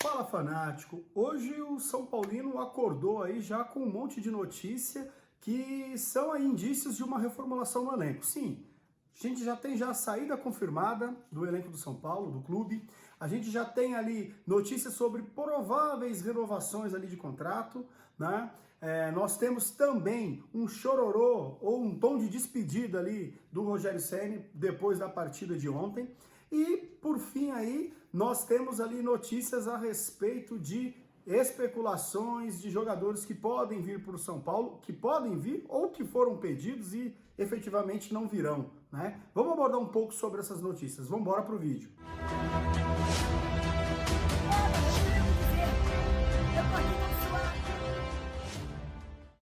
Fala, fanático! Hoje o São Paulino acordou aí já com um monte de notícia que são aí indícios de uma reformulação no elenco. Sim, a gente já tem a saída confirmada do elenco do São Paulo, do clube. A gente já tem ali notícias sobre prováveis renovações ali de contrato, né? Nós temos também um chororô ou um tom de despedida ali do Rogério Ceni depois da partida de ontem. E, por fim, aí, nós temos ali notícias a respeito de especulações de jogadores que podem vir para o São Paulo, que podem vir ou que foram pedidos e efetivamente não virão, né? Vamos abordar um pouco sobre essas notícias. Vamos embora para o vídeo.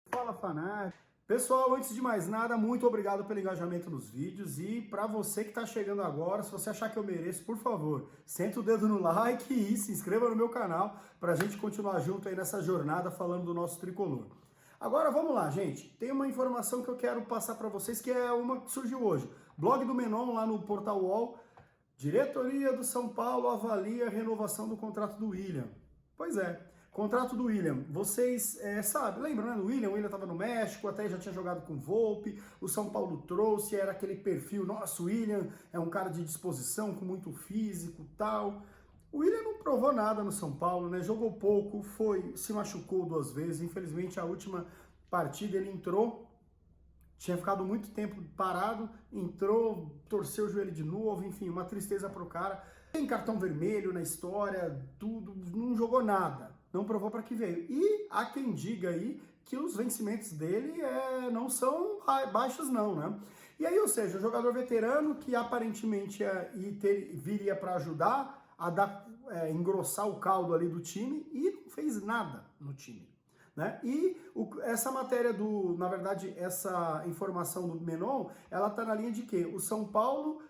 Fala, fanático! Pessoal, antes de mais nada, muito obrigado pelo engajamento nos vídeos e para você que está chegando agora, se você achar que eu mereço, por favor, senta o dedo no like e se inscreva no meu canal para a gente continuar junto aí nessa jornada falando do nosso tricolor. Agora vamos lá, gente, tem uma informação que eu quero passar para vocês que é uma que surgiu hoje. Blog do Menon lá no Portal UOL, diretoria do São Paulo avalia a renovação do contrato do William. Pois é. Contrato do William, vocês sabem, lembram, né? O William estava no México, até já tinha jogado com o Volpi, o São Paulo trouxe, era aquele perfil, nossa, o William é um cara de disposição, com muito físico e tal. O William não provou nada no São Paulo, né? Jogou pouco, se machucou 2 vezes, infelizmente a última partida ele entrou, tinha ficado muito tempo parado, entrou, torceu o joelho de novo, enfim, uma tristeza pro cara. Tem cartão vermelho na história, tudo, não jogou nada. Não provou para que veio. E há quem diga aí que os vencimentos dele não são baixos não, né? E aí, ou seja, o jogador veterano que aparentemente viria para ajudar a engrossar o caldo ali do time e não fez nada no time. Né? E essa matéria na verdade, essa informação do Menon, ela tá na linha de que o São Paulo,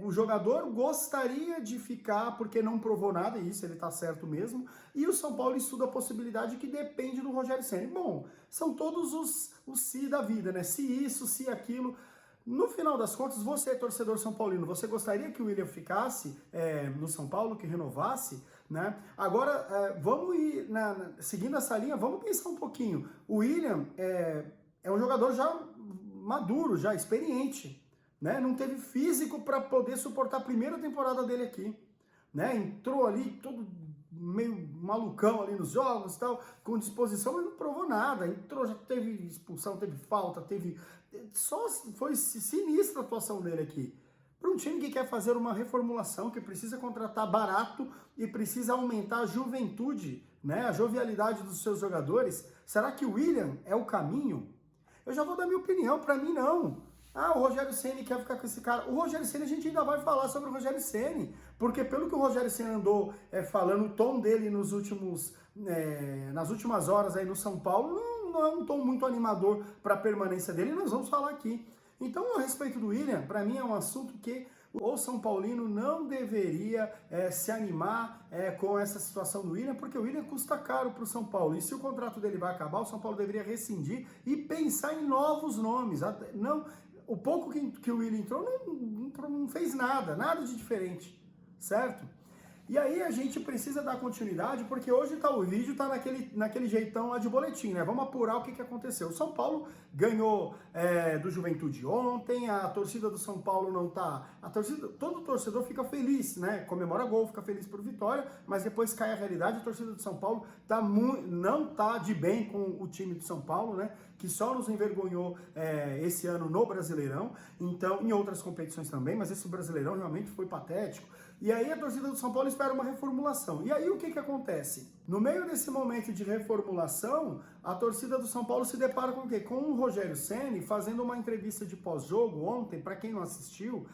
o jogador gostaria de ficar porque não provou nada, e isso ele tá certo mesmo, e o São Paulo estuda a possibilidade que depende do Rogério Ceni. Bom, são todos os se da vida, né? Se isso, se aquilo. No final das contas, você, torcedor são paulino, você gostaria que o William ficasse no São Paulo, que renovasse, né? Agora, vamos ir, seguindo essa linha, vamos pensar um pouquinho. O William é um jogador já maduro, já experiente, né? Não teve físico para poder suportar a primeira temporada dele aqui, né? Entrou ali todo meio malucão ali nos jogos e tal, com disposição, mas não provou nada. Entrou, já teve expulsão, teve falta, só foi sinistra a atuação dele aqui. Para um time que quer fazer uma reformulação, que precisa contratar barato e precisa aumentar a juventude, né, a jovialidade dos seus jogadores, será que o William é o caminho? Eu já vou dar minha opinião, para mim não. Ah, o Rogério Ceni quer ficar com esse cara. O Rogério Ceni, a gente ainda vai falar sobre o Rogério Ceni, porque pelo que o Rogério Ceni andou falando, o tom dele nas últimas horas aí no São Paulo não é um tom muito animador para a permanência dele, e nós vamos falar aqui. Então, a respeito do William, para mim é um assunto que o São Paulino não deveria se animar com essa situação do William, porque o William custa caro para o São Paulo. E se o contrato dele vai acabar, o São Paulo deveria rescindir e pensar em novos nomes. Não, o pouco que o William entrou não fez nada de diferente, certo? E aí a gente precisa dar continuidade, porque hoje o vídeo tá naquele jeitão lá de boletim, né? Vamos apurar o que aconteceu. O São Paulo ganhou do Juventude ontem, a torcida do São Paulo não tá... Todo torcedor fica feliz, né? Comemora gol, fica feliz por vitória, mas depois cai a realidade, a torcida do São Paulo não tá de bem com o time do São Paulo, né? Que só nos envergonhou esse ano no Brasileirão, então em outras competições também, mas esse Brasileirão realmente foi patético. E aí a torcida do São Paulo espera uma reformulação. E aí o que acontece? No meio desse momento de reformulação, a torcida do São Paulo se depara com o quê? Com o Rogério Ceni fazendo uma entrevista de pós-jogo ontem, para quem não assistiu,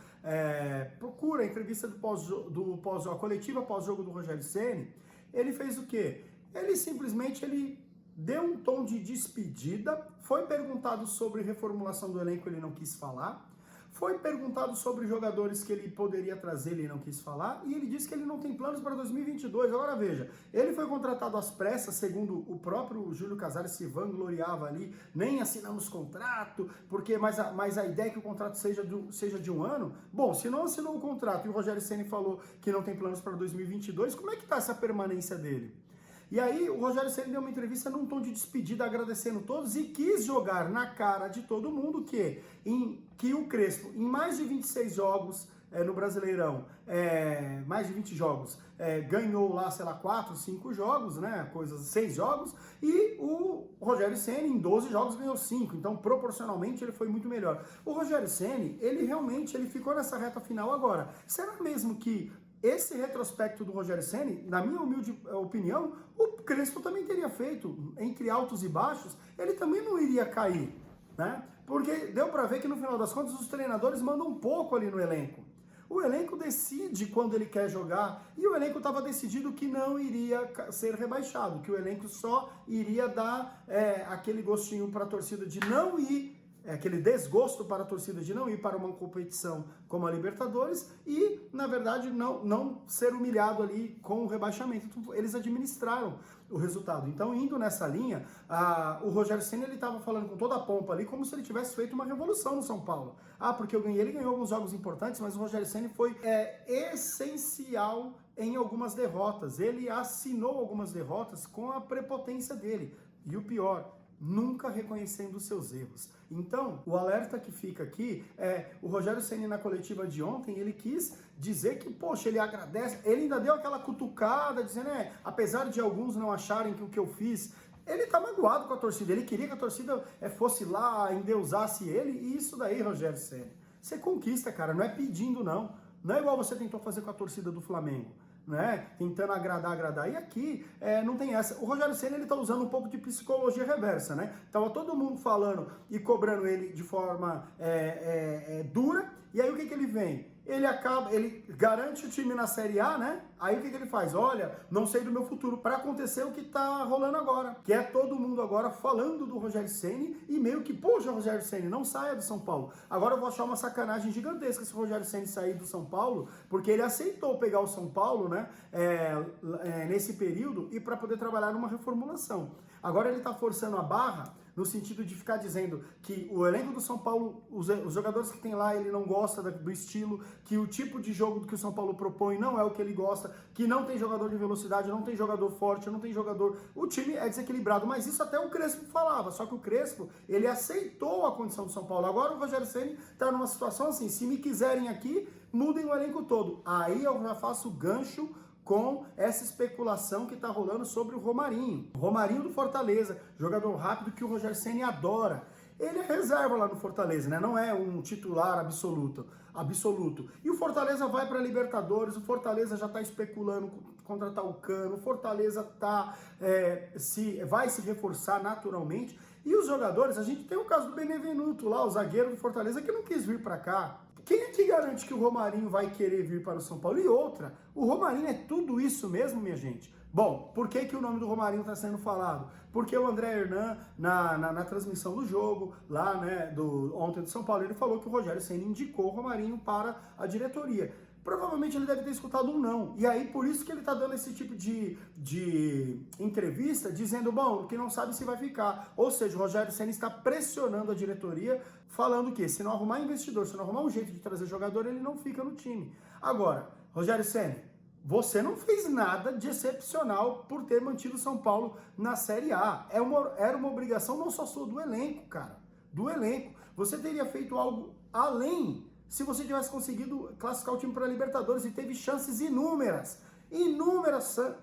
procura a entrevista a coletiva pós-jogo do Rogério Ceni. Ele fez o quê? Ele simplesmente deu um tom de despedida, foi perguntado sobre reformulação do elenco, ele não quis falar. Foi perguntado sobre jogadores que ele poderia trazer, ele não quis falar, e ele disse que ele não tem planos para 2022. Agora veja, ele foi contratado às pressas, segundo o próprio Júlio Casares se vangloriava ali, nem assinamos contrato, porque mas a ideia é que o contrato seja de um ano. Bom, se não assinou o contrato e o Rogério Ceni falou que não tem planos para 2022, como é que está essa permanência dele? E aí o Rogério Ceni deu uma entrevista num tom de despedida, agradecendo todos e quis jogar na cara de todo mundo que o Crespo, em mais de 26 jogos no Brasileirão, mais de 20 jogos, ganhou lá, sei lá, 4, 5 jogos, né, 6 jogos, e o Rogério Ceni em 12 jogos ganhou 5, então proporcionalmente ele foi muito melhor. O Rogério Ceni, ele ficou nessa reta final agora. Será mesmo que esse retrospecto do Rogério Ceni, na minha humilde opinião, o Crespo também teria feito, entre altos e baixos, ele também não iria cair, né? Porque deu para ver que no final das contas os treinadores mandam um pouco ali no elenco. O elenco decide quando ele quer jogar e o elenco estava decidido que não iria ser rebaixado, que o elenco só iria dar aquele gostinho para a torcida de não ir, aquele desgosto para a torcida de não ir para uma competição como a Libertadores e, na verdade, não ser humilhado ali com o rebaixamento. Então, eles administraram o resultado. Então, indo nessa linha, o Rogério Ceni ele estava falando com toda a pompa ali, como se ele tivesse feito uma revolução no São Paulo. Porque ele ganhou alguns jogos importantes, mas o Rogério Ceni foi essencial em algumas derrotas. Ele assinou algumas derrotas com a prepotência dele. E o pior, nunca reconhecendo os seus erros. Então, o alerta que fica aqui o Rogério Ceni na coletiva de ontem, ele quis dizer que, poxa, ele agradece, ele ainda deu aquela cutucada, dizendo, apesar de alguns não acharem que o que eu fiz, ele tá magoado com a torcida, ele queria que a torcida fosse lá, endeusasse ele, e isso daí, Rogério Ceni, você conquista, cara, não é pedindo não, não é igual você tentou fazer com a torcida do Flamengo, né? Tentando agradar. E aqui não tem essa. O Rogério Ceni ele tá usando um pouco de psicologia reversa, né? Tava todo mundo falando e cobrando ele de forma dura. E aí o que ele vem? Ele garante o time na Série A, né? Aí o que ele faz? Olha, não sei do meu futuro, para acontecer o que tá rolando agora, que é todo mundo agora falando do Rogério Ceni e meio que, poxa, Rogério Ceni, não saia do São Paulo. Agora eu vou achar uma sacanagem gigantesca se o Rogério Ceni sair do São Paulo, porque ele aceitou pegar o São Paulo, né, nesse período e para poder trabalhar numa reformulação. Agora ele tá forçando a barra no sentido de ficar dizendo que o elenco do São Paulo, os jogadores que tem lá, ele não gosta do estilo, que o tipo de jogo que o São Paulo propõe não é o que ele gosta, que não tem jogador de velocidade, não tem jogador forte, não tem jogador... O time é desequilibrado, mas isso até o Crespo falava, só que o Crespo, ele aceitou a condição do São Paulo. Agora o Rogério Ceni tá numa situação assim, se me quiserem aqui, mudem o elenco todo. Aí eu já faço gancho com essa especulação que está rolando sobre o Romarinho. O Romarinho do Fortaleza, jogador rápido que o Rogério Ceni adora. Ele é reserva lá no Fortaleza, né? Não é um titular absoluto. E o Fortaleza vai para a Libertadores, o Fortaleza já está especulando contratar o Cano, o Fortaleza vai se reforçar naturalmente. E os jogadores, a gente tem o caso do Benevenuto lá, o zagueiro do Fortaleza, que não quis vir para cá. Quem é que garante que o Romarinho vai querer vir para o São Paulo? E outra, o Romarinho é tudo isso mesmo, minha gente? Bom, por que o nome do Romarinho está sendo falado? Porque o André Hernan, na transmissão do jogo, lá, né, ontem do São Paulo, ele falou que o Rogério Ceni indicou o Romarinho para a diretoria. Provavelmente ele deve ter escutado um não. E aí, por isso que ele está dando esse tipo de entrevista, dizendo, bom, que não sabe se vai ficar. Ou seja, o Rogério Ceni está pressionando a diretoria, falando que se não arrumar investidor, se não arrumar um jeito de trazer jogador, ele não fica no time. Agora, Rogério Ceni, você não fez nada de excepcional por ter mantido o São Paulo na Série A. Era uma obrigação não só sua, do elenco, cara. Do elenco. Você teria feito algo além se você tivesse conseguido classificar o time para a Libertadores e teve chances inúmeras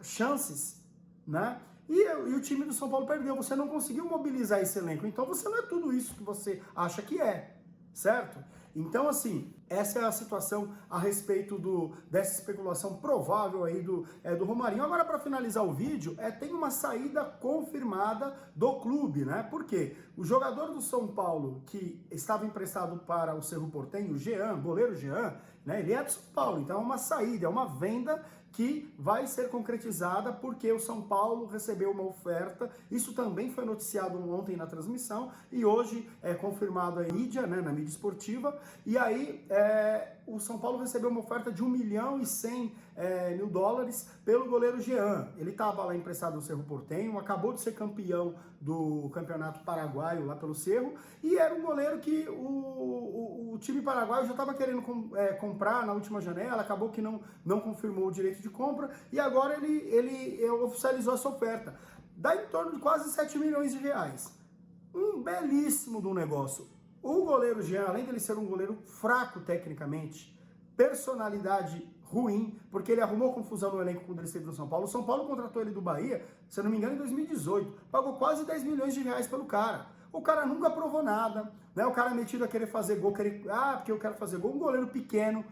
chances, né? E o time do São Paulo perdeu, você não conseguiu mobilizar esse elenco, então você não é tudo isso que você acha que é, certo? Então, assim, essa é a situação a respeito dessa especulação provável aí do Romarinho. Agora, para finalizar o vídeo, tem uma saída confirmada do clube, né? Por quê? O jogador do São Paulo que estava emprestado para o Cerro Porteño, o Jean, goleiro Jean, né? Ele é do São Paulo, então é uma saída, é uma venda que vai ser concretizada porque o São Paulo recebeu uma oferta. Isso também foi noticiado ontem na transmissão e hoje é confirmado na mídia, né, na mídia esportiva. E aí o São Paulo recebeu uma oferta de $1.100.000 pelo goleiro Jean. Ele estava lá emprestado no Cerro Porteño, acabou de ser campeão do campeonato paraguaio lá pelo Cerro, e era um goleiro que o time paraguaio já estava querendo comprar na última janela, acabou que não confirmou o direito de compra, e agora ele oficializou essa oferta. Dá em torno de quase R$7 milhões. Um belíssimo do negócio. O goleiro Jean, além dele ser um goleiro fraco tecnicamente, personalidade ruim, porque ele arrumou confusão no elenco quando ele esteve no São Paulo. O São Paulo contratou ele do Bahia, se eu não me engano, em 2018. Pagou quase R$10 milhões pelo cara. O cara nunca provou nada, né? O cara é metido a querer fazer gol, porque eu quero fazer gol. Um goleiro pequeno,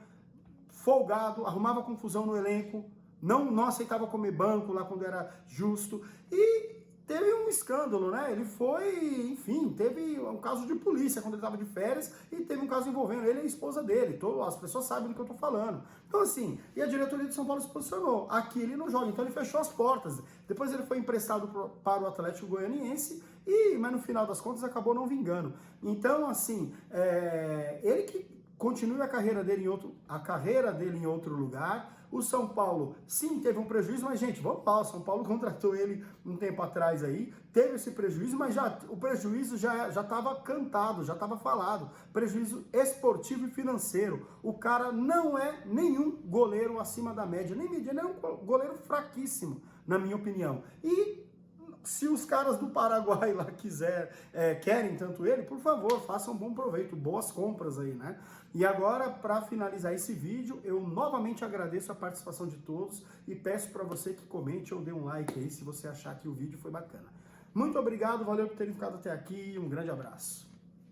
folgado, arrumava confusão no elenco, não aceitava comer banco lá quando era justo. E teve um escândalo, né? Ele foi, enfim, teve um caso de polícia quando ele estava de férias e teve um caso envolvendo ele e a esposa dele. As pessoas sabem do que eu tô falando. Então, assim, e a diretoria de São Paulo se posicionou. Aqui ele não joga, então ele fechou as portas. Depois ele foi emprestado para o Atlético Goianiense, mas no final das contas acabou não vingando. Então, assim, ele que continue a carreira dele em outro lugar. O São Paulo, sim, teve um prejuízo, mas, gente, vamos lá, o São Paulo contratou ele um tempo atrás aí, teve esse prejuízo, mas o prejuízo já estava cantado, já estava falado, prejuízo esportivo e financeiro. O cara não é nenhum goleiro acima da média, nem média, ele é um goleiro fraquíssimo, na minha opinião. E se os caras do Paraguai lá querem tanto ele, por favor, façam bom proveito, boas compras aí, né? E agora, para finalizar esse vídeo, eu novamente agradeço a participação de todos e peço para você que comente ou dê um like aí se você achar que o vídeo foi bacana. Muito obrigado, valeu por terem ficado até aqui e um grande abraço.